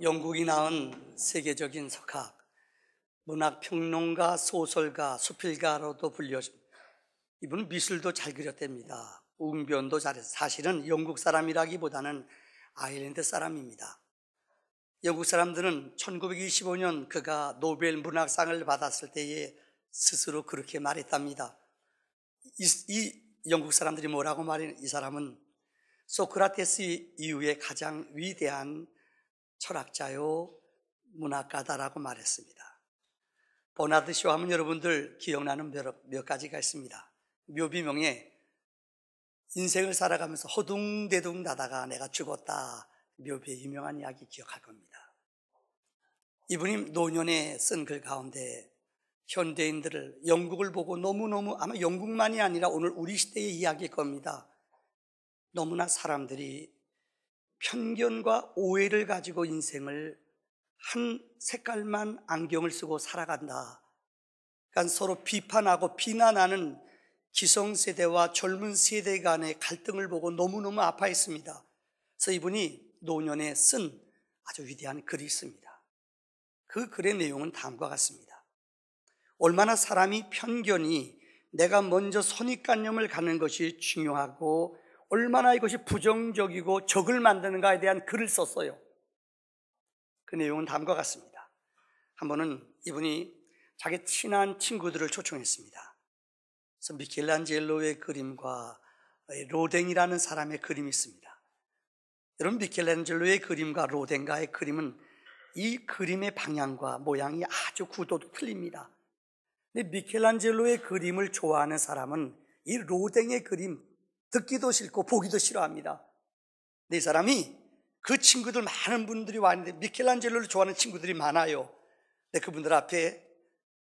영국이 낳은 세계적인 석학, 문학평론가, 소설가, 수필가로도 불려진 이분은 미술도 잘 그렸답니다. 웅변도 잘해서 사실은 영국 사람이라기보다는 아일랜드 사람입니다. 영국 사람들은 1925년 그가 노벨 문학상을 받았을 때에 스스로 그렇게 말했답니다. 이 영국 사람들이 뭐라고 말해요? 이 사람은 소크라테스 이후에 가장 위대한 철학자요 문학가다라고 말했습니다. 버나드 쇼 하면 여러분들 기억나는 몇 가지가 있습니다. 묘비명에 인생을 살아가면서 허둥대둥 나다가 내가 죽었다, 묘비의 유명한 이야기 기억할 겁니다. 이분이 노년에 쓴 글 가운데 현대인들을, 영국을 보고 너무너무, 아마 영국만이 아니라 오늘 우리 시대의 이야기일 겁니다. 너무나 사람들이 편견과 오해를 가지고 인생을 한 색깔만 안경을 쓰고 살아간다. 그러니까 서로 비판하고 비난하는 기성세대와 젊은 세대 간의 갈등을 보고 너무너무 아파했습니다. 그래서 이분이 노년에 쓴 아주 위대한 글이 있습니다. 그 글의 내용은 다음과 같습니다. 얼마나 사람이 편견이, 내가 먼저 선입관념을 갖는 것이 중요하고 얼마나 이것이 부정적이고 적을 만드는가에 대한 글을 썼어요. 그 내용은 다음과 같습니다. 한 번은 이분이 자기 친한 친구들을 초청했습니다. 그래서 미켈란젤로의 그림과 로댕이라는 사람의 그림이 있습니다. 여러분, 미켈란젤로의 그림과 로댕가의 그림은 이 그림의 방향과 모양이 아주 구도도 틀립니다. 근데 미켈란젤로의 그림을 좋아하는 사람은 이 로댕의 그림 듣기도 싫고 보기도 싫어합니다. 근데 이 사람이, 그 친구들 많은 분들이 왔는데 미켈란젤로를 좋아하는 친구들이 많아요. 근데 그분들 앞에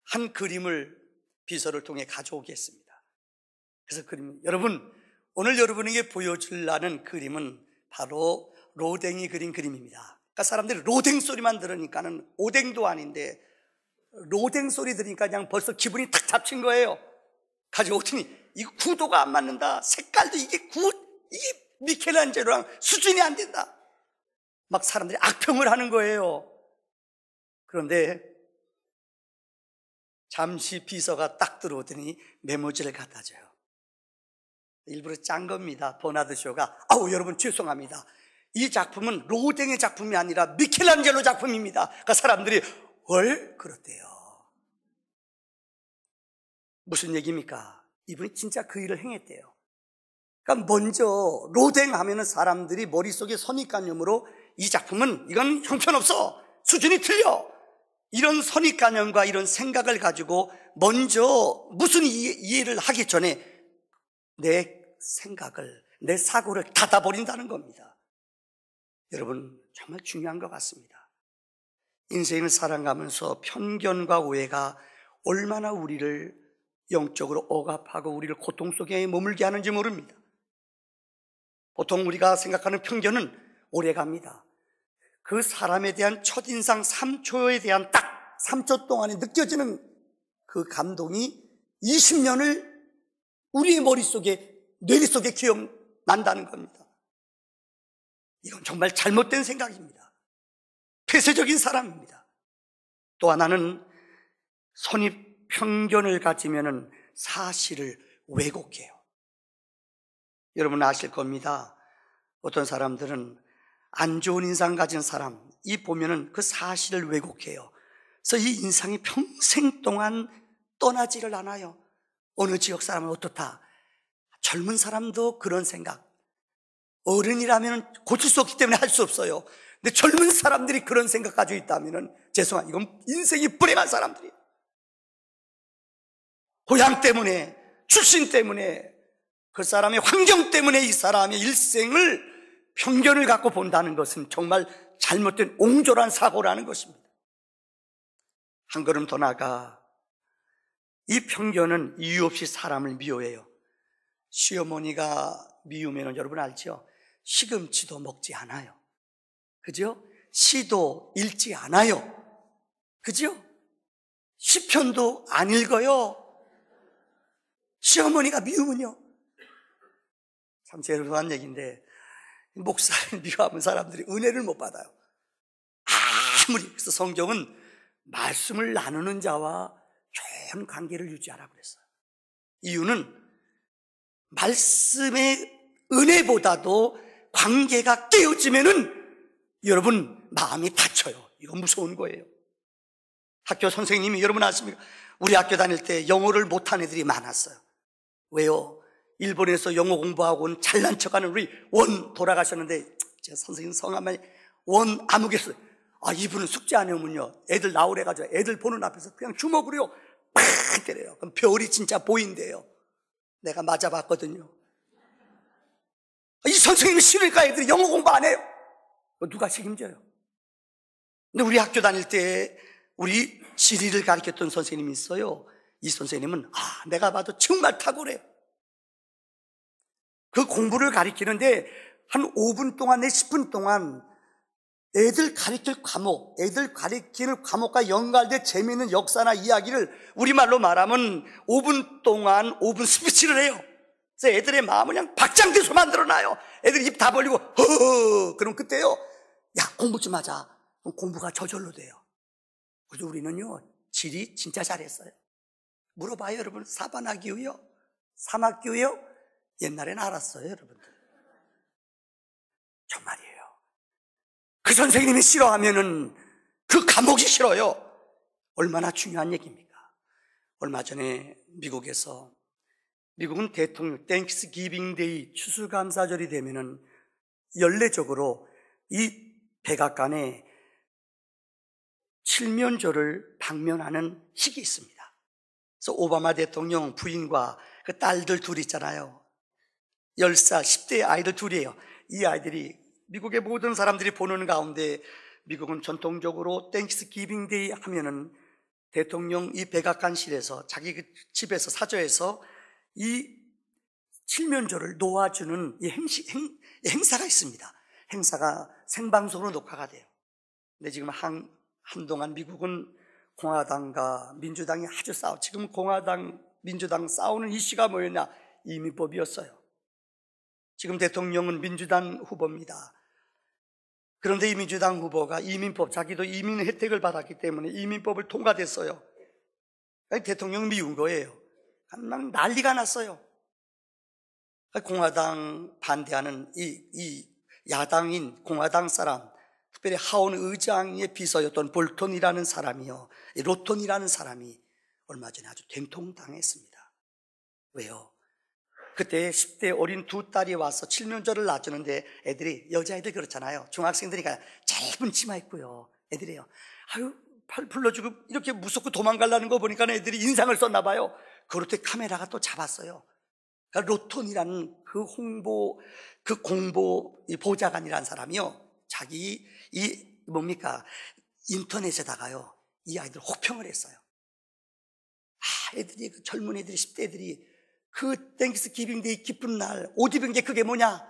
한 그림을 비서를 통해 가져오겠습니다. 그래서 여러분, 오늘 여러분에게 보여주려는 그림은 바로 로댕이 그린 그림입니다. 그러니까 사람들이 로댕 소리만 들으니까는 오뎅도 아닌데 로댕 소리 들으니까 그냥 벌써 기분이 탁 잡힌 거예요. 가져오더니 이거 구도가 안 맞는다, 색깔도 이게 미켈란젤로랑 수준이 안 된다, 막 사람들이 악평을 하는 거예요. 그런데 잠시 비서가 딱 들어오더니 메모지를 갖다 줘요. 일부러 짠 겁니다. 버나드 쇼가 여러분 죄송합니다, 이 작품은 로댕의 작품이 아니라 미켈란젤로 작품입니다. 그러니까 사람들이 그렇대요. 무슨 얘기입니까? 이분이 진짜 그 일을 행했대요. 그러니까 먼저 로댕 하면은 사람들이 머릿속에 선입관념으로 이 작품은 이건 형편없어, 수준이 틀려, 이런 선입관념과 이런 생각을 가지고 먼저 무슨 이해를 하기 전에 내 생각을, 내 사고를 닫아버린다는 겁니다. 여러분, 정말 중요한 것 같습니다. 인생을 살아가면서 편견과 오해가 얼마나 우리를 영적으로 억압하고 우리를 고통 속에 머물게 하는지 모릅니다. 보통 우리가 생각하는 편견은 오래갑니다. 그 사람에 대한 첫인상 3초에 대한 딱 3초 동안에 느껴지는 그 감동이 20년을 우리의 머릿속에, 뇌리 속에 기억난다는 겁니다. 이건 정말 잘못된 생각입니다. 폐쇄적인 사람입니다. 또 하나는 선입 편견을 가지면은 사실을 왜곡해요. 여러분 아실 겁니다. 어떤 사람들은 안 좋은 인상 가진 사람, 이 보면은 그 사실을 왜곡해요. 그래서 이 인상이 평생 동안 떠나지를 않아요. 어느 지역 사람은 어떻다, 젊은 사람도 그런 생각, 어른이라면 고칠 수 없기 때문에 할 수 없어요. 근데 젊은 사람들이 그런 생각 가지고 있다면은 죄송합니다, 이건 인생이 불행한 사람들이에요. 고향 때문에, 출신 때문에, 그 사람의 환경 때문에 이 사람의 일생을 편견을 갖고 본다는 것은 정말 잘못된 옹졸한 사고라는 것입니다. 한 걸음 더 나아가 이 편견은 이유 없이 사람을 미워해요. 시어머니가 미우면 여러분 알죠? 시금치도 먹지 않아요. 그죠? 시도 읽지 않아요. 그죠? 시편도 안 읽어요. 시어머니가 미우면요. 참 죄송한 얘기인데 목사를 미워하는 사람들이 은혜를 못 받아요. 그래서 성경은 말씀을 나누는 자와 좋은 관계를 유지하라고 그랬어요. 이유는 말씀의 은혜보다도 관계가 깨어지면은 여러분 마음이 다쳐요. 이건 무서운 거예요. 학교 선생님이 여러분 아십니까? 우리 학교 다닐 때 영어를 못한 애들이 많았어요. 왜요? 일본에서 영어 공부하고 온 잘난 척하는 우리 원 돌아가셨는데, 제 선생님 성함이 원 아무개서, 이분은 숙제 안 해오면요 애들 나오래가지고 애들 보는 앞에서 그냥 주먹으로요 팍 때려요. 그럼 별이 진짜 보인대요. 내가 맞아봤거든요. 이 선생님이 싫으니까 애들이 영어 공부 안 해요. 누가 책임져요? 근데 우리 학교 다닐 때 우리 지리를 가르쳤던 선생님이 있어요. 이 선생님은 내가 봐도 정말 탁월해요. 그 공부를 가르치는데 한 5분 동안 내 10분 동안 애들 가르칠 과목, 애들 가르치는 과목과 연관된 재미있는 역사나 이야기를 우리말로 말하면 5분 동안 5분 스피치를 해요. 그래서 애들의 마음을 그냥 박장대소 만들어놔요. 애들이 입 다 벌리고 허허. 그럼 그때요, 야 공부 좀 하자. 그럼 공부가 저절로 돼요. 그래서 우리는요 지리 진짜 잘했어요. 물어봐요 여러분. 사반학교요? 삼학교요? 옛날엔 알았어요 여러분들. 정말이에요. 그 선생님이 싫어하면은 그 과목이 싫어요. 얼마나 중요한 얘기입니까? 얼마 전에 미국은 대통령 땡스기빙 데이 추수감사절이 되면은 연례적으로 이 백악관에 칠면조를 방문하는 식이 있습니다. 그래서 오바마 대통령 부인과 그 딸들 둘이 있잖아요. 10살, 10대 아이들 둘이에요. 이 아이들이 미국의 모든 사람들이 보는 가운데 미국은 전통적으로 땡스기빙 데이 하면은 대통령 이 백악관실에서 자기 그 집에서 사저에서 이 칠면조를 놓아주는 이 행사가 있습니다. 행사가 생방송으로 녹화가 돼요. 근데 지금 한동안 미국은 공화당과 민주당이 아주 지금 공화당, 민주당 싸우는 이슈가 뭐였냐? 이민법이었어요. 지금 대통령은 민주당 후보입니다. 그런데 이 민주당 후보가 이민법, 자기도 이민 혜택을 받았기 때문에 이민법을 통과됐어요. 대통령 미운 거예요. 막 난리가 났어요. 공화당 반대하는 이 야당인 공화당 사람, 특별히 하원 의장의 비서였던 볼턴이라는 사람이요, 로턴이라는 사람이 얼마 전에 아주 된통당했습니다. 왜요? 그때 10대 어린 두 딸이 와서 칠면조를 놔주는데 애들이, 여자애들 그렇잖아요. 중학생들이니까 짧은 치마 입고요. 애들이요, 팔 불러주고 이렇게 무섭고 도망가려는 거 보니까 애들이 인상을 썼나 봐요. 그럴 때 카메라가 또 잡았어요. 그러니까 로톤이라는 그 공보 보좌관이라는 사람이요, 자기 인터넷에다가요 이 아이들 혹평을 했어요. 애들이, 그 젊은 애들이, 10대들이 그 땡스기빙데이 기쁜 날 옷 입은 게 그게 뭐냐?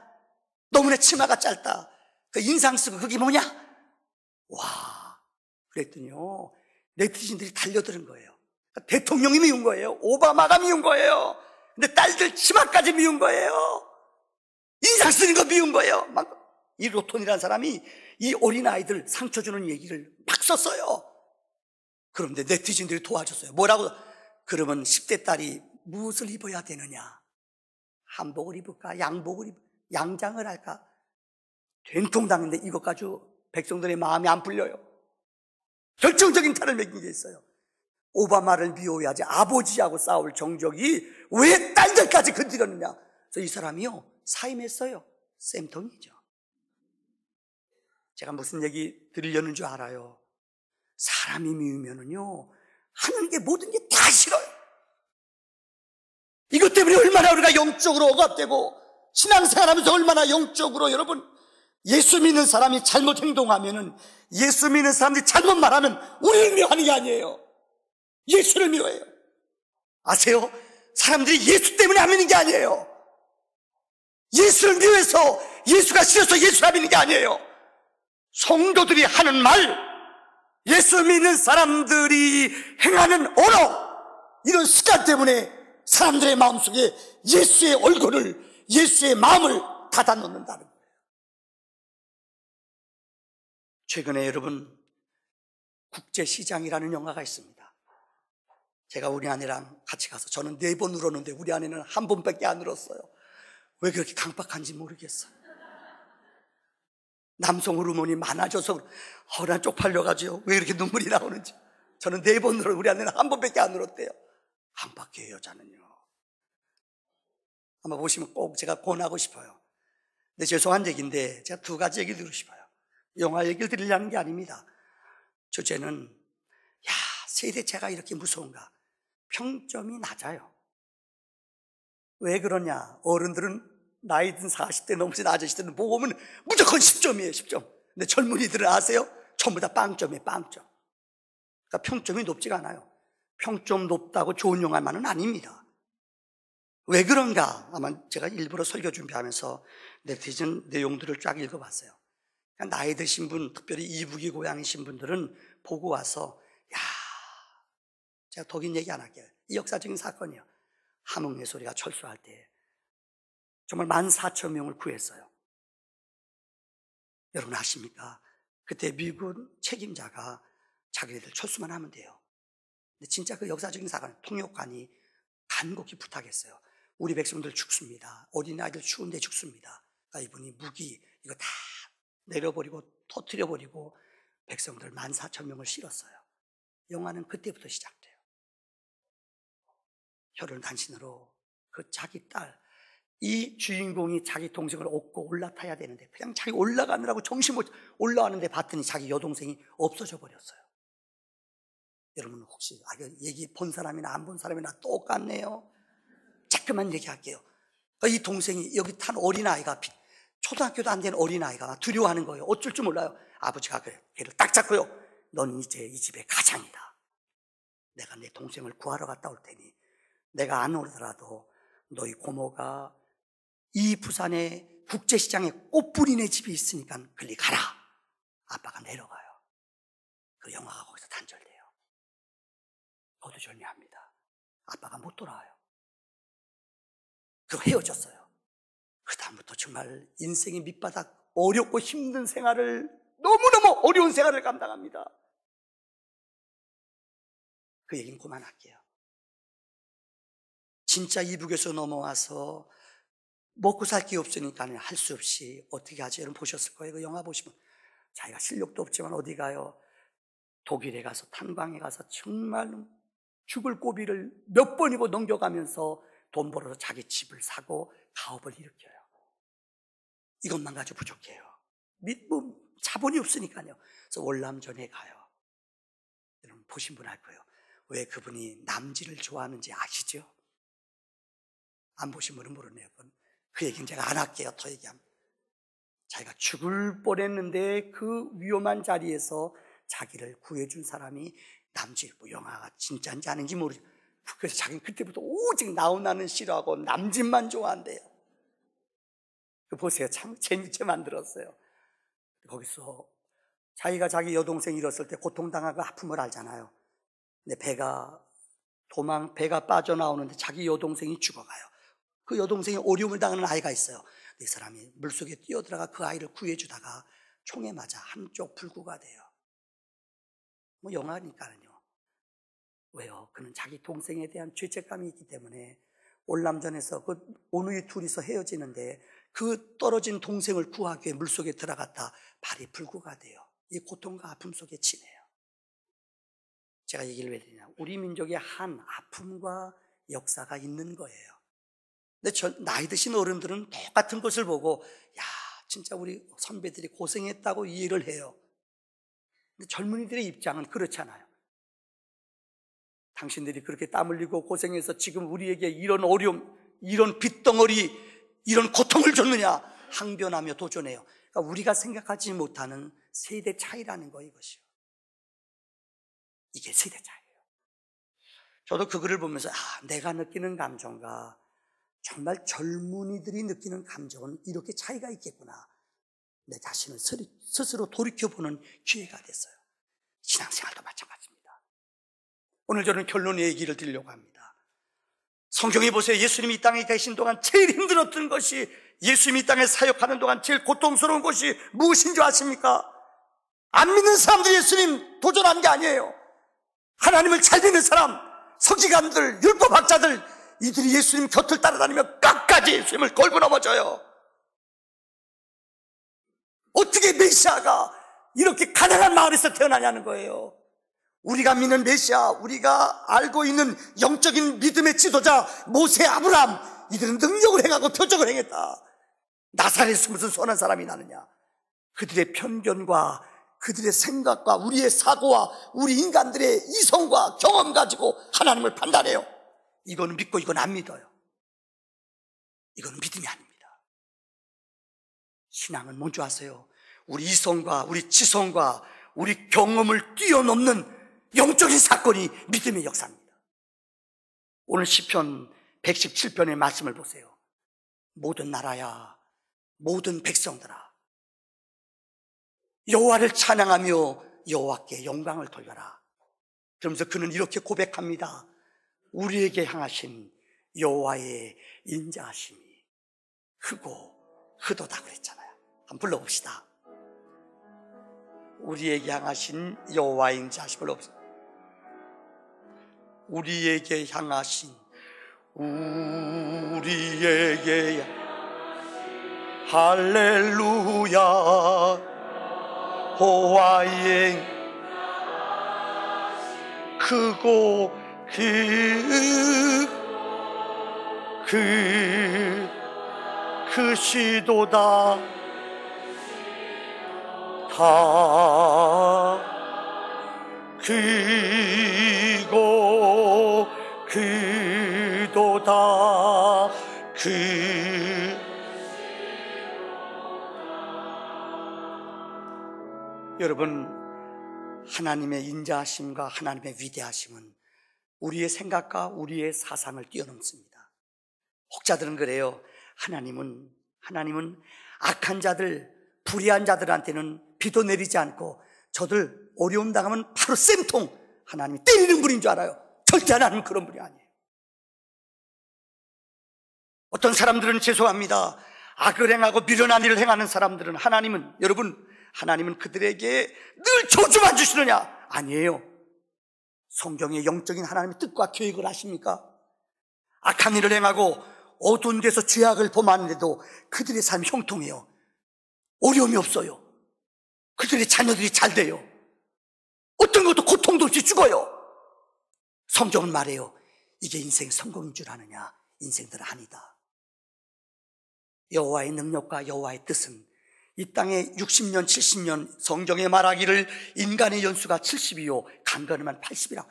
너무나 치마가 짧다. 그 인상 쓰고 그게 뭐냐? 와, 그랬더니요 네티즌들이 달려드는 거예요. 그러니까 대통령이 미운 거예요. 오바마가 미운 거예요. 근데 딸들 치마까지 미운 거예요. 인상 쓰는 거 미운 거예요. 막 이 로톤이라는 사람이 이 어린아이들 상처 주는 얘기를 막 썼어요. 그런데 네티즌들이 도와줬어요. 뭐라고? 그러면 10대 딸이 무엇을 입어야 되느냐? 한복을 입을까? 양장을 할까? 된통당인데 이것 가지고 백성들의 마음이 안 풀려요. 결정적인 탈을 맺은 게 있어요. 오바마를 미워해야지 아버지하고 싸울 정적이 왜 딸들까지 건드렸느냐? 그래서 이 사람이요 사임했어요. 쌤통이죠. 제가 무슨 얘기 드리려는 줄 알아요? 사람이 미우면은요 하는 게 모든 게 다 싫어요. 이것 때문에 얼마나 우리가 영적으로 억압되고 신앙생활하면서 얼마나 영적으로, 여러분, 예수 믿는 사람이 잘못 행동하면은, 예수 믿는 사람들이 잘못 말하면 우리를 미워하는 게 아니에요. 예수를 미워해요. 아세요? 사람들이 예수 때문에 안 믿는 게 아니에요. 예수를 미워해서, 예수가 싫어서 예수를 안 믿는 게 아니에요. 성도들이 하는 말, 예수 믿는 사람들이 행하는 언어, 이런 습관 때문에 사람들의 마음속에 예수의 얼굴을, 예수의 마음을 닫아놓는다는 거예요. 최근에 여러분, 국제시장이라는 영화가 있습니다. 제가 우리 아내랑 같이 가서 저는 4번 울었는데 우리 아내는 1번밖에 안 울었어요. 왜 그렇게 강박한지 모르겠어요. 남성 호르몬이 많아져서 난 쪽팔려가지고 왜 이렇게 눈물이 나오는지. 저는 4번 울었는데 우리 아내는 1번밖에 안 울었대요. 강박해요, 여자는요. 아마 보시면 꼭 제가 권하고 싶어요. 근데 죄송한 얘기인데 제가 2가지 얘기 드리고 싶어요. 영화 얘기를 드리려는 게 아닙니다. 주제는 세대차가 이렇게 무서운가? 평점이 낮아요. 왜 그러냐? 어른들은 나이 든 40대 넘으신 아저씨들은 보고 오면 무조건 10점이에요, 10점. 근데 젊은이들은 아세요? 전부 다 빵점이에요, 빵점. 그러니까 평점이 높지가 않아요. 평점 높다고 좋은 영화만은 아닙니다. 왜 그런가? 아마 제가 일부러 설교 준비하면서 네티즌 내용들을 쫙 읽어봤어요. 그러니까 나이 드신 분, 특별히 이북이 고향이신 분들은 보고 와서 제가 독인 얘기 안 할게요. 이 역사적인 사건이에요. 함흥예소리가 철수할 때 정말 14,000명을 구했어요. 여러분 아십니까? 그때 미군 책임자가 자기네들 철수만 하면 돼요. 근데 진짜 그 역사적인 사건, 통역관이 간곡히 부탁했어요. 우리 백성들 죽습니다. 어린아이들 추운데 죽습니다. 그러니까 이분이 무기 이거 다 내려버리고 터뜨려버리고 백성들 14,000명을 실었어요. 영화는 그때부터 시작돼요. 혀를 단신으로 그 자기 딸, 이 주인공이 자기 동생을 업고 올라타야 되는데 그냥 자기 올라가느라고 정신 못 올라가는데 봤더니 자기 여동생이 없어져 버렸어요. 여러분 혹시 얘기 본 사람이나 안 본 사람이나 똑같네요. 자꾸만 얘기할게요. 이 동생이 여기 탄 어린아이가 초등학교도 안 된 어린아이가 두려워하는 거예요. 어쩔 줄 몰라요. 아버지가 걔를 딱 잡고요. 넌 이제 이 집의 가장이다. 내가 내 동생을 구하러 갔다 올 테니 내가 안 오더라도 너희 고모가 이 부산의 국제시장에 꽃뿌리네 집이 있으니까 글리 가라. 아빠가 내려가요. 그 영화가 거기서 단절돼요. 거두절미합니다. 아빠가 못 돌아와요. 그리고 헤어졌어요. 그 다음부터 정말 인생의 밑바닥 어렵고 힘든 생활을 너무너무 어려운 생활을 감당합니다. 그 얘기는 그만할게요. 진짜 이북에서 넘어와서 먹고 살 게 없으니까 할 수 없이 어떻게 하지? 여러분 보셨을 거예요. 그 영화 보시면 자기가 실력도 없지만 어디 가요? 독일에 가서 탄광에 가서 정말 죽을 고비를 몇 번이고 넘겨가면서 돈 벌어서 자기 집을 사고 가업을 일으켜요. 이것만 가지고 부족해요. 자본이 없으니까요. 그래서 월남전에 가요. 여러분 보신 분 알 거예요. 왜 그분이 남지를 좋아하는지 아시죠? 안 보신 분은 모르네요. 그 얘기는 제가 안 할게요. 더 얘기하면. 자기가 죽을 뻔했는데 그 위험한 자리에서 자기를 구해준 사람이 남지일보. 영화가 진짜인지 아닌지 모르죠. 그래서 자기는 그때부터 오직 나훈아는 싫어하고 남진만 좋아한대요. 보세요. 참 재밌게 만들었어요. 거기서 자기가 자기 여동생 잃었을 때 고통당하고 아픔을 알잖아요. 근데 배가 빠져나오는데 자기 여동생이 죽어가요. 그 여동생이 어려움을 당하는 아이가 있어요. 이 사람이 물속에 뛰어들어가 그 아이를 구해주다가 총에 맞아 한쪽 불구가 돼요. 영화니까요. 왜요? 그는 자기 동생에 대한 죄책감이 있기 때문에 월남전에서 그 오누이 둘이서 헤어지는데 그 떨어진 동생을 구하기 위해 물속에 들어갔다 발이 불구가 돼요. 이 고통과 아픔 속에 지내요. 제가 얘기를 왜 드리냐? 우리 민족의 한 아픔과 역사가 있는 거예요. 근데 나이 드신 어른들은 똑같은 것을 보고 진짜 우리 선배들이 고생했다고 이해를 해요. 근데 젊은이들의 입장은 그렇잖아요. 당신들이 그렇게 땀 흘리고 고생해서 지금 우리에게 이런 어려움, 이런 빚덩어리, 이런 고통을 줬느냐 항변하며 도전해요. 그러니까 우리가 생각하지 못하는 세대 차이라는 거 이것이요. 이게 세대 차이예요. 저도 그 글을 보면서 내가 느끼는 감정과 정말 젊은이들이 느끼는 감정은 이렇게 차이가 있겠구나. 내 자신을 스스로 돌이켜보는 기회가 됐어요. 신앙생활도 마찬가지입니다. 오늘 저는 결론의 얘기를 드리려고 합니다. 성경에 보세요. 예수님이 이 땅에 계신 동안 제일 힘들었던 것이, 예수님이 이 땅에 사역하는 동안 제일 고통스러운 것이 무엇인 줄 아십니까? 안 믿는 사람들이 예수님 도전한 게 아니에요. 하나님을 잘 믿는 사람, 서기관들, 율법학자들, 이들이 예수님 곁을 따라다니며 끝까지 예수님을 걸고 넘어져요. 어떻게 메시아가 이렇게 가난한 마을에서 태어나냐는 거예요. 우리가 믿는 메시아, 우리가 알고 있는 영적인 믿음의 지도자 모세, 아브라함, 이들은 능력을 행하고 표적을 행했다. 나사렛에서 무슨 선한 사람이 나느냐. 그들의 편견과 그들의 생각과 우리의 사고와 우리 인간들의 이성과 경험 가지고 하나님을 판단해요. 이거는 믿고 이건 안 믿어요. 이거는 믿음이 아닙니다. 신앙은 뭔지 아세요? 우리 이성과 우리 지성과 우리 경험을 뛰어넘는 영적인 사건이 믿음의 역사입니다. 오늘 시편 117편의 말씀을 보세요. 모든 나라야, 모든 백성들아, 여호와를 찬양하며 여호와께 영광을 돌려라. 그러면서 그는 이렇게 고백합니다. 우리에게 향하신 여호와의 인자하심이 크고 크도다 그랬잖아요. 한번 불러봅시다. 우리에게 향하신 여호와의 인자하심을 불러봅시다. 우리에게 향하신 우리에게 할렐루야 여호와의 크고 크시도다 다 크고 크도다 여러분, 하나님의 인자하심과 하나님의 위대하심은 우리의 생각과 우리의 사상을 뛰어넘습니다. 혹자들은 그래요. 하나님은 악한 자들, 불의한 자들한테는 비도 내리지 않고 저들 어려움 당하면 바로 쌤통 하나님이 때리는 분인 줄 알아요. 절대 하나님은 그런 분이 아니에요. 어떤 사람들은 죄송합니다. 악을 행하고 미련한 일을 행하는 사람들은 하나님은 그들에게 늘 저주만 주시느냐? 아니에요. 성경의 영적인 하나님의 뜻과 계획을 아십니까? 악한 일을 행하고 어두운 데서 죄악을 범하는데도 그들의 삶이 형통해요. 어려움이 없어요. 그들의 자녀들이 잘 돼요. 어떤 것도 고통도 없이 죽어요. 성경은 말해요. 이게 인생 성공인 줄 아느냐? 인생들은 아니다. 여호와의 능력과 여호와의 뜻은 이 땅에 60년, 70년 성경에 말하기를 인간의 연수가 70이요 강건하면 80이라.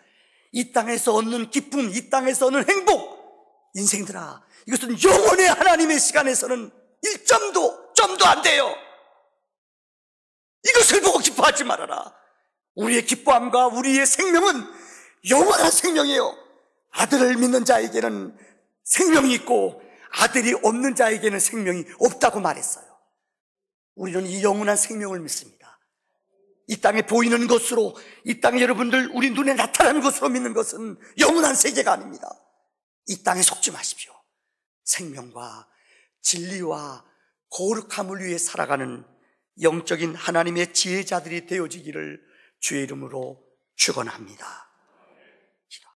이 땅에서 얻는 기쁨, 이 땅에서 얻는 행복, 인생들아, 이것은 영원의 하나님의 시간에서는 1점도 안 돼요. 이것을 보고 기뻐하지 말아라. 우리의 기뻐함과 우리의 생명은 영원한 생명이에요. 아들을 믿는 자에게는 생명이 있고 아들이 없는 자에게는 생명이 없다고 말했어요. 우리는 이 영원한 생명을 믿습니다. 이 땅에 보이는 것으로, 이 땅에 여러분들 우리 눈에 나타나는 것으로 믿는 것은 영원한 세계가 아닙니다. 이 땅에 속지 마십시오. 생명과 진리와 거룩함을 위해 살아가는 영적인 하나님의 지혜자들이 되어지기를 주의 이름으로 축원합니다.